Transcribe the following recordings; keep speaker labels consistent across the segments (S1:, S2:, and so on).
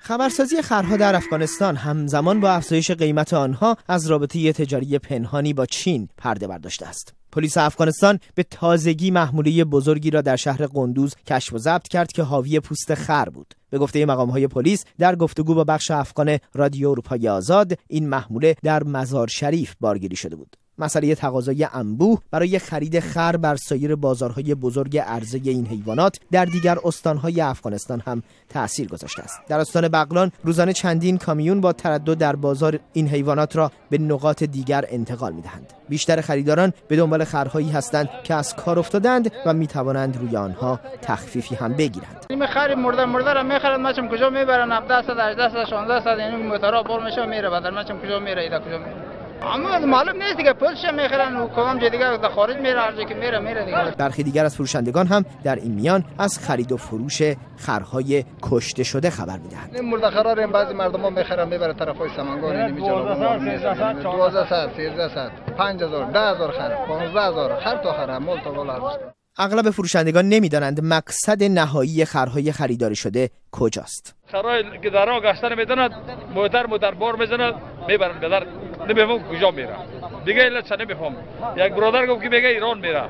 S1: خبرسازی خرها در افغانستان همزمان با افزایش قیمت آنها از رابطه تجاری پنهانی با چین پرده برداشته است. پلیس افغانستان به تازگی محموله بزرگی را در شهر قندوز کشف و ضبط کرد که حاوی پوست خر بود. به گفته مقام‌های پلیس در گفتگو با بخش افغان رادیو اروپای آزاد، این محموله در مزار شریف بارگیری شده بود. مسئله تقاضای انبوه برای خرید خر بر سایر بازارهای بزرگ عرضه این حیوانات در دیگر استانهای افغانستان هم تأثیر گذاشته است. در استان بغلان روزانه چندین کامیون با تردد در بازار این حیوانات را به نقاط دیگر انتقال می‌دهند. بیشتر خریداران به دنبال خرهایی هستند که از کار افتادند و می‌توانند روی آنها تخفیفی هم بگیرند.
S2: این خر مرده را می‌خرن، ماچم کجا میبرن؟ 1700 1800 1600 یعنی موتورا بول میشه میره، بعد ماچم کجا میره اینا کجا میره؟ اما معلوم نیست دیگه، پولش میخرن و کدام جای دیگه در خارج میره، هر جایی که میره دیگه.
S1: برخی دیگر از فروشندگان هم در این میان از خرید و فروش خرهای کشته شده خبر میدهند.
S2: این مرده خرا رو بعضی مردم میخرن میبره طرفای سمنگان، این میجا 1200 1300 5000 10000 خر 15000 خر تا خر مول تا بالا.
S1: اغلب فروشندگان نمیدانند مقصد نهایی خرهای خریداری شده کجاست.
S3: خرهای که در راه گشتن میدند، موتر بار میزنه میبرن بدر، نمیفهم کجا میره دیگه. علت نمیفهم. یک برادر گفت که میگه ایران میره.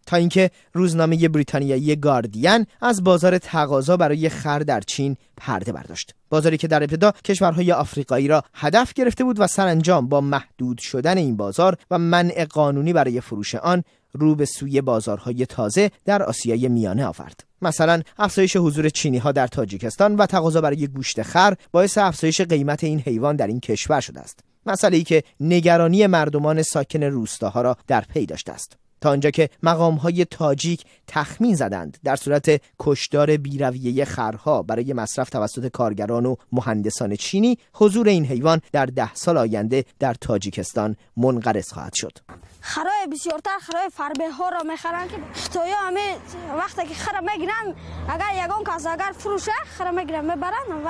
S1: تا اینکه روزنامه بریتانیایی گاردین از بازار تقاضا برای خر در چین پرده برداشت. بازاری که در ابتدا کشورهای آفریقایی را هدف گرفته بود و سرانجام با محدود شدن این بازار و منع قانونی برای فروش آن رو به سوی بازارهای تازه در آسیای میانه آورد. مثلا افزایش حضور چینی‌ها در تاجیکستان و تقاضا برای گوشت خر باعث افزایش قیمت این حیوان در این کشور شده است. مسئله‌ای که نگرانی مردمان ساکن روستاها را در پی داشته است. تا آنجا که مقام‌های تاجیک تخمین زدند در صورت کشتار بی‌رویه خرها برای مصرف توسط کارگران و مهندسان چینی، حضور این حیوان در 10 سال آینده در تاجیکستان منقرض خواهد شد.
S4: خرای بسیارتر خرای فربه ها را میخرن که خطایا همه وقتی که خر میگیرن، اگر یگان کس اگر فروشه خر میگیرن میبرن و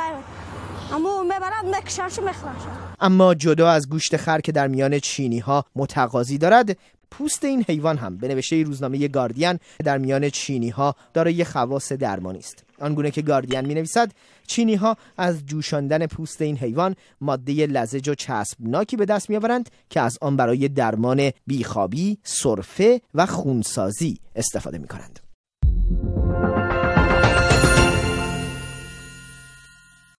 S4: اما میبرن نکشنش میخرن. اما جدا از گوشت خر که در میان چینی ها متقاضی دارد، پوست این حیوان هم به نوشته روزنامه گاردین در میان چینی ها دارای خواص درمانی است. آنگونه که گاردین می نویسد چینی ها از جوشاندن پوست این حیوان ماده لزج و چسبناکی به دست می آورند که از آن برای درمان بیخوابی، سرفه و خونسازی استفاده می کنند.